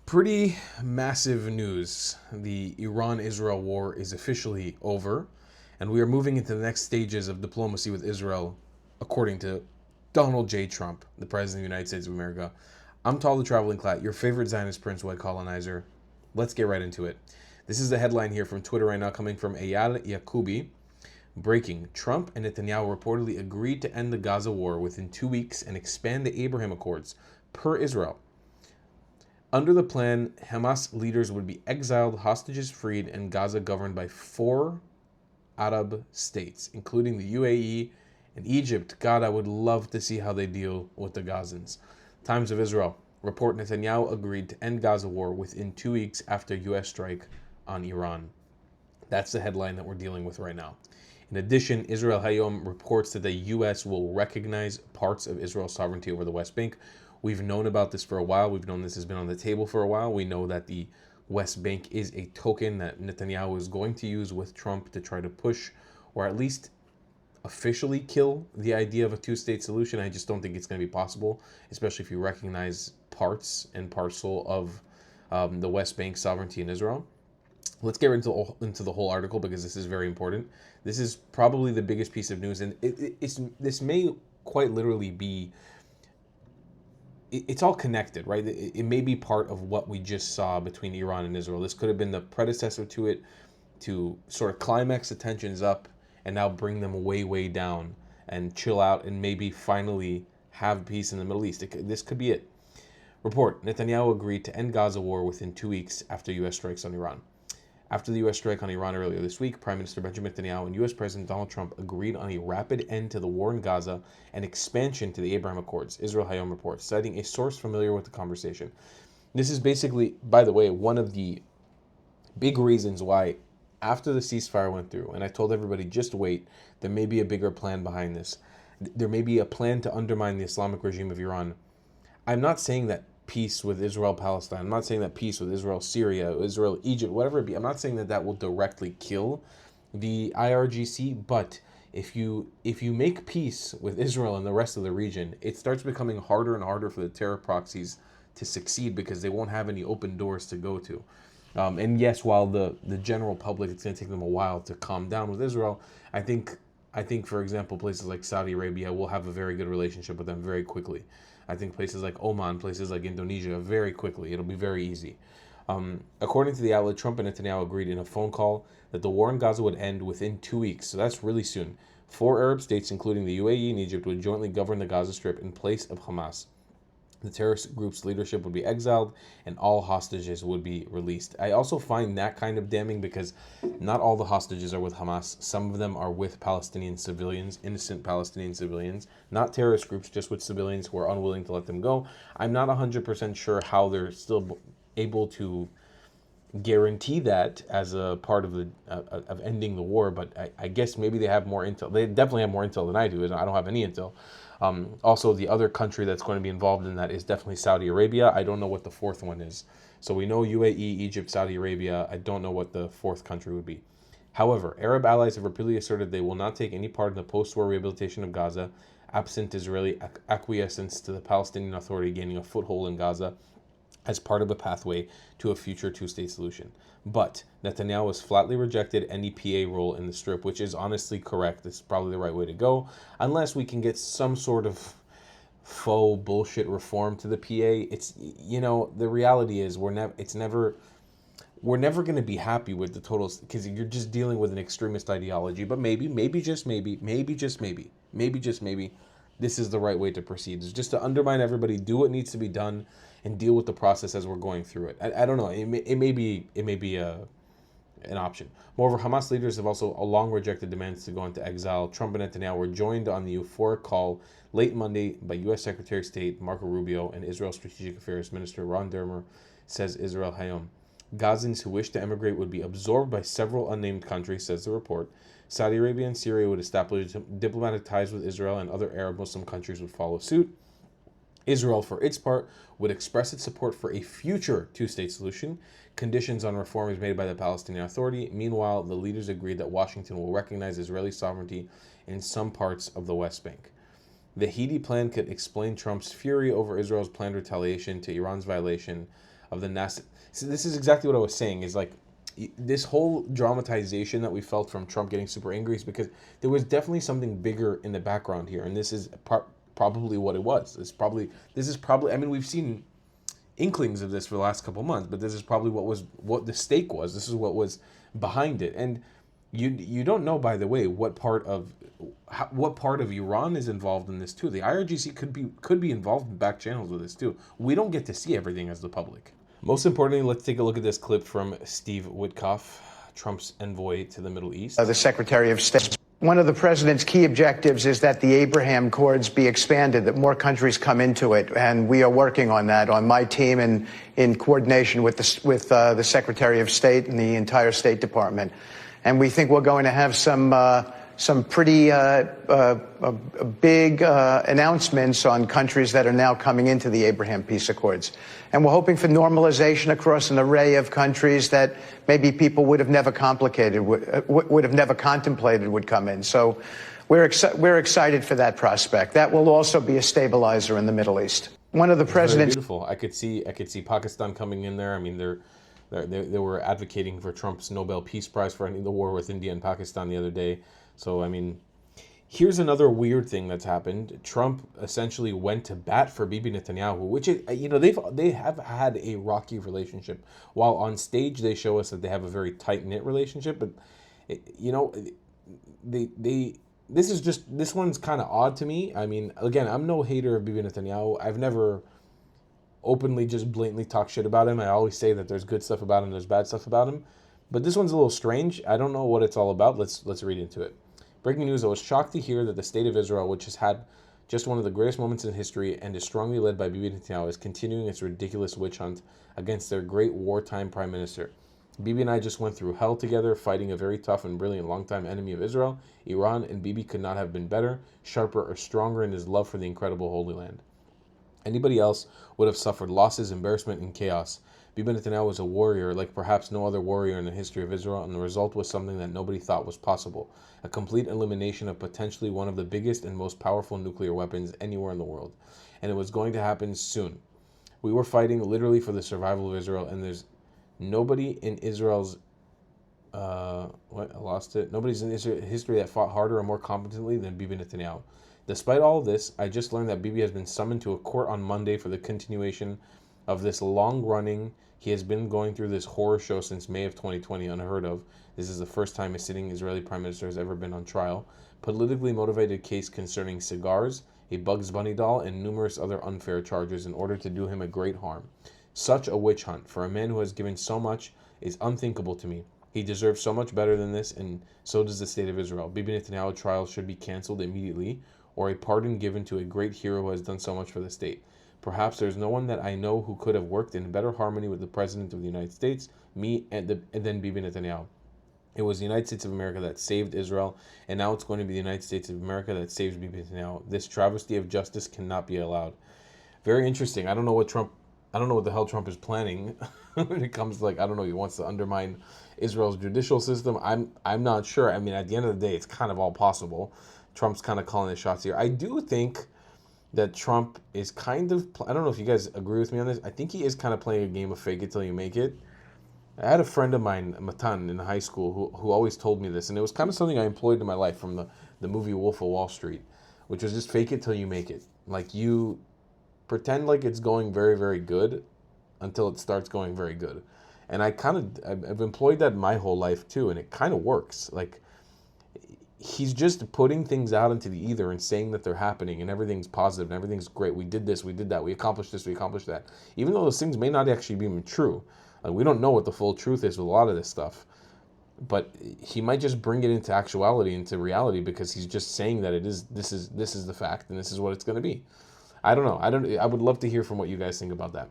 Pretty massive news. The Iran-Israel war is officially over, and we are moving into the next stages of diplomacy with Israel, according to Donald J. Trump, the President of the United States of America. I'm Tal the Traveling Clat, your favorite Zionist prince, white colonizer. Let's get right into it. This is the headline here from Twitter right now, coming from Eyal Yakubi. Breaking: Trump and Netanyahu reportedly agreed to end the Gaza war within 2 weeks and expand the Abraham Accords, per Israel. Under the plan, Hamas leaders would be exiled, hostages freed, and Gaza governed by 4 Arab states, including the UAE and Egypt. God, I would love to see how they deal with the Gazans. Times of Israel report Netanyahu agreed to end Gaza war within 2 weeks after U.S. strike on Iran. That's the headline that we're dealing with right now. In addition, Israel Hayom reports that the U.S. will recognize parts of Israel's sovereignty over the West Bank. We've known about this for a while. We've known this has been on the table for a while. We know that the West Bank is a token that Netanyahu is going to use with Trump to try to push, or at least officially kill, the idea of a two-state solution. I just don't think it's going to be possible, especially if you recognize parts and parcel of the West Bank sovereignty in Israel. Let's get into the whole article because this is very important. This is probably the biggest piece of news, and this may quite literally be, it's all connected, right? It may be part of what we just saw between Iran and Israel. This could have been the predecessor to it, to sort of climax the tensions up and now bring them way, way down and chill out and maybe finally have peace in the Middle East. This could be it. Report: Netanyahu agreed to end Gaza war within 2 weeks after U.S. strikes on Iran. After the U.S. strike on Iran earlier this week, Prime Minister Benjamin Netanyahu and U.S. President Donald Trump agreed on a rapid end to the war in Gaza and expansion to the Abraham Accords, Israel Hayom reports, citing a source familiar with the conversation. This is basically, by the way, one of the big reasons why, after the ceasefire went through, and I told everybody, just wait, there may be a bigger plan behind this. There may be a plan to undermine the Islamic regime of Iran. I'm not saying that peace with Israel, Palestine. I'm not saying that peace with Israel, Syria, Israel, Egypt, whatever it be. I'm not saying that will directly kill the IRGC, but if you make peace with Israel and the rest of the region, it starts becoming harder and harder for the terror proxies to succeed because they won't have any open doors to go to. And yes, while the general public, it's going to take them a while to calm down with Israel, I think, for example, places like Saudi Arabia will have a very good relationship with them very quickly. I think places like Oman, places like Indonesia, very quickly. It'll be very easy. According to the outlet, Trump and Netanyahu agreed in a phone call that the war in Gaza would end within 2 weeks. So that's really soon. 4 Arab states, including the UAE and Egypt, would jointly govern the Gaza Strip in place of Hamas. The terrorist group's leadership would be exiled and all hostages would be released. I also find that kind of damning because not all the hostages are with Hamas. Some of them are with Palestinian civilians, innocent Palestinian civilians, not terrorist groups, just with civilians who are unwilling to let them go. I'm not 100% sure how they're still able to guarantee that as a part of the of ending the war, but I guess maybe they have more intel. They definitely have more intel than I do, and I don't have any intel. Also, the other country that's going to be involved in that is definitely Saudi Arabia. I don't know what the fourth one is. So we know UAE, Egypt, Saudi Arabia. I don't know what the fourth country would be. However, Arab allies have repeatedly asserted they will not take any part in the post-war rehabilitation of Gaza, absent Israeli acquiescence to the Palestinian Authority gaining a foothold in Gaza as part of a pathway to a future two-state solution. But Netanyahu has flatly rejected any PA role in the Strip, which is honestly correct. This is probably the right way to go, unless we can get some sort of faux bullshit reform to the PA. It's, the reality is we're never going to be happy with the totals because you're just dealing with an extremist ideology. But maybe just maybe, this is the right way to proceed. It's just to undermine everybody, do what needs to be done, and deal with the process as we're going through it. I don't know. It may be an option. Moreover, Hamas leaders have also long rejected demands to go into exile. Trump and Netanyahu were joined on the euphoric call late Monday by U.S. Secretary of State Marco Rubio and Israel Strategic Affairs Minister Ron Dermer, says Israel Hayom. Gazans who wish to emigrate would be absorbed by several unnamed countries, says the report. Saudi Arabia and Syria would establish diplomatic ties with Israel, and other Arab Muslim countries would follow suit. Israel, for its part, would express its support for a future two-state solution. Conditions on reforms made by the Palestinian Authority. Meanwhile, the leaders agreed that Washington will recognize Israeli sovereignty in some parts of the West Bank. The Hedi plan could explain Trump's fury over Israel's planned retaliation to Iran's violation of the NASA. So this is exactly what I was saying. Is like this whole dramatization that we felt from Trump getting super angry is because there was definitely something bigger in the background here, and this is probably what it was. This is probably. I mean, we've seen inklings of this for the last couple of months, but this is probably what the stake was. This is what was behind it, and you don't know, by the way, what part of Iran is involved in this too. The IRGC could be involved in back channels with this too. We don't get to see everything as the public. Most importantly, let's take a look at this clip from Steve Witkoff, Trump's envoy to the Middle East. The Secretary of State. One of the president's key objectives is that the Abraham Accords be expanded, that more countries come into it, and we are working on that on my team and in coordination with the Secretary of State and the entire State Department. And we think we're going to have some pretty big announcements on countries that are now coming into the Abraham Peace Accords. And we're hoping for normalization across an array of countries that maybe people would have never contemplated would come in. So we're excited for that prospect. That will also be a stabilizer in the Middle East. One of the president's beautiful. I could see Pakistan coming in there. I mean, they were advocating for Trump's Nobel Peace Prize for ending the war with India and Pakistan the other day. So, I mean, here's another weird thing that's happened. Trump essentially went to bat for Bibi Netanyahu, which is, they have had a rocky relationship. While on stage they show us that they have a very tight-knit relationship, but this one's kind of odd to me. I mean, again, I'm no hater of Bibi Netanyahu. I've never openly just blatantly talk shit about him. I always say that there's good stuff about him, there's bad stuff about him. But this one's a little strange. I don't know what it's all about. Let's read into it. Breaking news, I was shocked to hear that the state of Israel, which has had just one of the greatest moments in history and is strongly led by Bibi Netanyahu, is continuing its ridiculous witch hunt against their great wartime prime minister. Bibi and I just went through hell together, fighting a very tough and brilliant longtime enemy of Israel, Iran, and Bibi could not have been better, sharper, or stronger in his love for the incredible Holy Land. Anybody else would have suffered losses, embarrassment, and chaos. Bibi Netanyahu was a warrior like perhaps no other warrior in the history of Israel, and the result was something that nobody thought was possible: a complete elimination of potentially one of the biggest and most powerful nuclear weapons anywhere in the world. And it was going to happen soon. We were fighting literally for the survival of Israel, and there's nobody in Israel's Nobody's in Israel history that fought harder or more competently than Bibi Netanyahu. Despite all of this, I just learned that Bibi has been summoned to a court on Monday for the continuation of this long-running. He has been going through this horror show since May of 2020, unheard of. This is the first time a sitting Israeli prime minister has ever been on trial. Politically motivated case concerning cigars, a Bugs Bunny doll, and numerous other unfair charges in order to do him a great harm. Such a witch hunt for a man who has given so much is unthinkable to me. He deserves so much better than this, and so does the state of Israel. Bibi Netanyahu trial should be cancelled immediately, or a pardon given to a great hero who has done so much for the state. Perhaps there's no one that I know who could have worked in better harmony with the President of the United States, and then Bibi Netanyahu. It was the United States of America that saved Israel, and now it's going to be the United States of America that saves Bibi Netanyahu. This travesty of justice cannot be allowed. Very interesting. I don't know what the hell Trump is planning when it comes to, he wants to undermine Israel's judicial system. I'm not sure. I mean, at the end of the day, it's kind of all possible. Trump's kind of calling the shots here. I do think that Trump is kind of, I don't know if you guys agree with me on this, I think he is kind of playing a game of fake it till you make it. I had a friend of mine, Matan, in high school who always told me this, and it was kind of something I employed in my life from the movie Wolf of Wall Street, which was just fake it till you make it. Like, you pretend like it's going very, very good until it starts going very good. And I've employed that my whole life too, and it kind of works. Like, he's just putting things out into the ether and saying that they're happening and everything's positive and everything's great. We did this, we did that, we accomplished this, we accomplished that. Even though those things may not actually be true. We don't know what the full truth is with a lot of this stuff. But he might just bring it into actuality, into reality, because he's just saying that this is the fact and this is what it's going to be. I don't know. I would love to hear from what you guys think about that.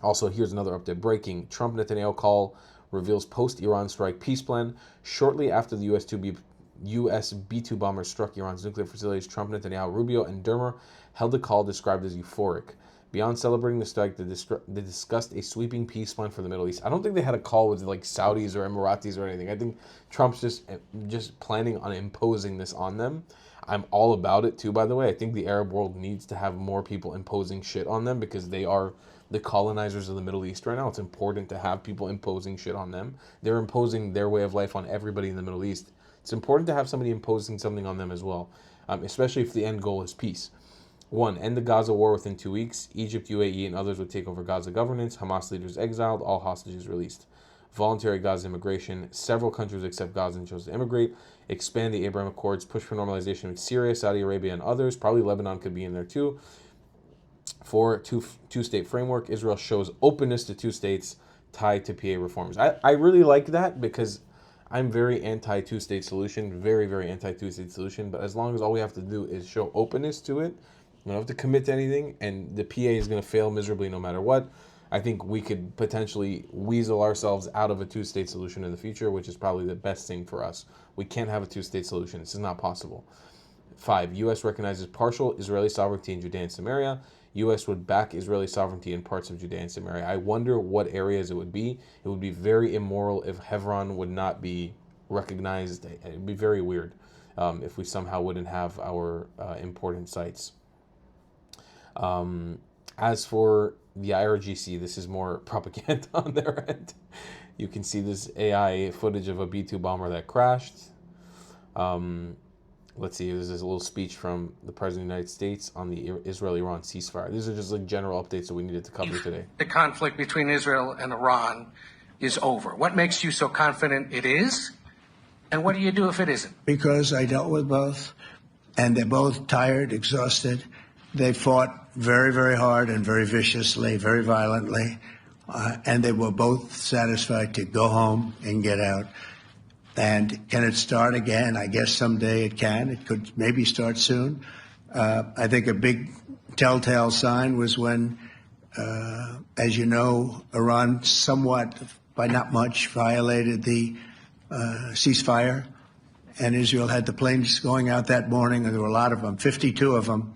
Also, here's another update. Breaking. Trump-Netanyahu call reveals post-Iran strike peace plan. Shortly after the U.S. B-2 bombers struck Iran's nuclear facilities, Trump, Netanyahu, Rubio, and Dermer held a call described as euphoric. Beyond celebrating the strike, they discussed a sweeping peace plan for the Middle East. I don't think they had a call with Saudis or Emiratis or anything. I think Trump's just planning on imposing this on them. I'm all about it too, by the way. I think the Arab world needs to have more people imposing shit on them because they are the colonizers of the Middle East right now. It's important to have people imposing shit on them. They're imposing their way of life on everybody in the Middle East. It's important to have somebody imposing something on them as well, especially if the end goal is peace. One, end the Gaza war within 2 weeks. Egypt, UAE, and others would take over Gaza governance. Hamas leaders exiled. All hostages released. Voluntary Gaza immigration. Several countries accept Gazans chose to immigrate. Expand the Abraham Accords. Push for normalization with Syria, Saudi Arabia, and others. Probably Lebanon could be in there too. 4, two-state framework. Israel shows openness to two states tied to PA reforms. I really like that because I'm very anti-two-state solution. Very, very anti-two-state solution. But as long as all we have to do is show openness to it, we don't have to commit to anything, and the PA is going to fail miserably no matter what. I think we could potentially weasel ourselves out of a two-state solution in the future, which is probably the best thing for us. We can't have a two-state solution. This is not possible. 5, U.S. recognizes partial Israeli sovereignty in Judea and Samaria. U.S. would back Israeli sovereignty in parts of Judea and Samaria. I wonder what areas it would be. It would be very immoral if Hebron would not be recognized. It would be very weird if we somehow wouldn't have our important sites. As for the IRGC, this is more propaganda on their end. You can see this AI footage of a B-2 bomber that crashed. Let's see, there's this little speech from the President of the United States on the Israel-Iran ceasefire. These are just like general updates that we needed to cover today. The conflict between Israel and Iran is over. What makes you so confident it is? And what do you do if it isn't? Because I dealt with both, and they're both tired, exhausted. They fought very, very hard and very viciously, very violently, and they were both satisfied to go home and get out. And can it start again? I guess someday it can. It could maybe start soon. I think a big telltale sign was when, as you know, Iran somewhat, by not much, violated the ceasefire. And Israel had the planes going out that morning, and there were a lot of them, 52 of them.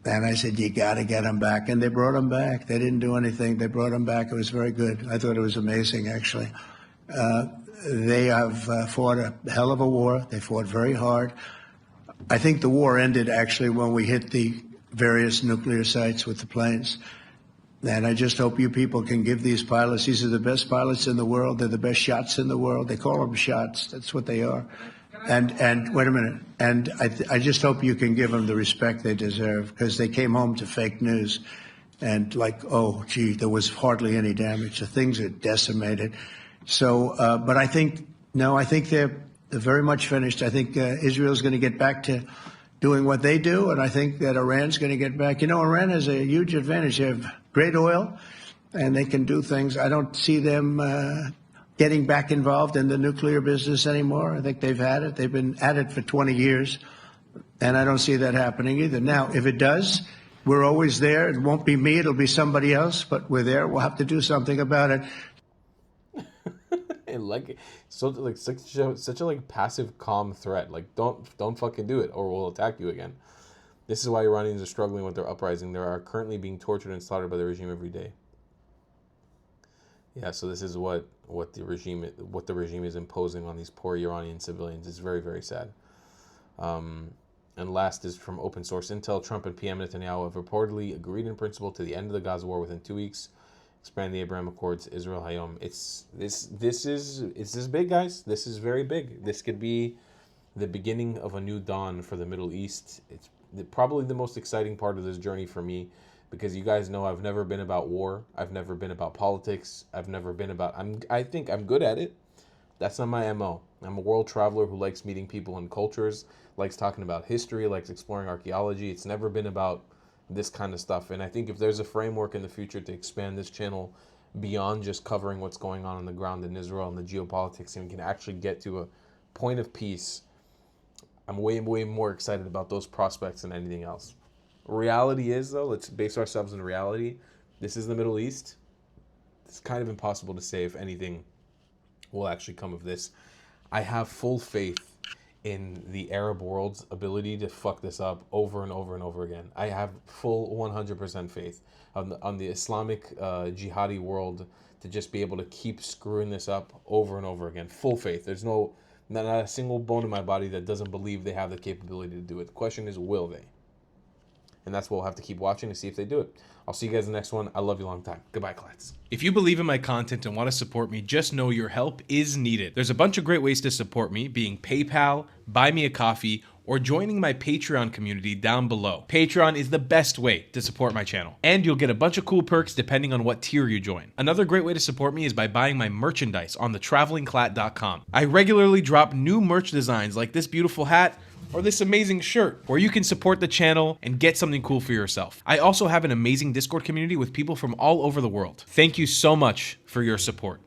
And I said, you got to get them back. And they brought them back. They didn't do anything. They brought them back. It was very good. I thought it was amazing, actually. They have fought a hell of a war. They fought very hard. I think the war ended, actually, when we hit the various nuclear sites with the planes. And I just hope you people can give these pilots, these are the best pilots in the world. They're the best shots in the world. They call them shots. That's what they are. And wait a minute. And I just hope you can give them the respect they deserve, because they came home to fake news. And like, oh, gee, there was hardly any damage. The things are decimated. So, but I think, no, I think they're very much finished. I think Israel's going to get back to doing what they do, and I think that Iran's going to get back. You know, Iran has a huge advantage. They have great oil, and they can do things. I don't see them getting back involved in the nuclear business anymore. I think they've had it. They've been at it for 20 years, and I don't see that happening either. Now, if it does, we're always there. It won't be me. It'll be somebody else, but we're there. We'll have to do something about it. And like, so like such a like passive, calm threat. Like, don't fucking do it, or we'll attack you again. This is why Iranians are struggling with their uprising. They are currently being tortured and slaughtered by the regime every day. Yeah, so this is what the regime is imposing on these poor Iranian civilians. It's very, very sad. And last is from open source intel. Trump and PM Netanyahu have reportedly agreed in principle to the end of the Gaza war within 2 weeks. Expand the Abraham Accords, Israel Hayom. It's this big, guys. This is very big. This could be the beginning of a new dawn for the Middle East. It's probably the most exciting part of this journey for me, because you guys know I've never been about war. I've never been about politics. I've never been about. I think I'm good at it. That's not my MO. I'm a world traveler who likes meeting people and cultures, likes talking about history, likes exploring archaeology. It's never been about this kind of stuff. And I think if there's a framework in the future to expand this channel beyond just covering what's going on the ground in Israel and the geopolitics, and we can actually get to a point of peace, I'm way more excited about those prospects than anything else. Reality is, though, let's base ourselves in reality. This is the Middle East. It's kind of impossible to say if anything will actually come of this. I have full faith in the Arab world's ability to fuck this up over and over and over again. I have full 100% faith on the Islamic jihadi world to just be able to keep screwing this up over and over again. Full faith. There's not a single bone in my body that doesn't believe they have the capability to do it. The question is, will they? And that's what we'll have to keep watching to see if they do it. I'll see you guys in the next one. I love you long time. Goodbye, clats. If you believe in my content and want to support me, just know your help is needed. There's a bunch of great ways to support me, being PayPal, Buy Me a Coffee, or joining my Patreon community down below. Patreon is the best way to support my channel, and you'll get a bunch of cool perks depending on what tier you join. Another great way to support me is by buying my merchandise on thetravelingclat.com. I regularly drop new merch designs like this beautiful hat, or this amazing shirt, where you can support the channel and get something cool for yourself. I also have an amazing Discord community with people from all over the world. Thank you so much for your support.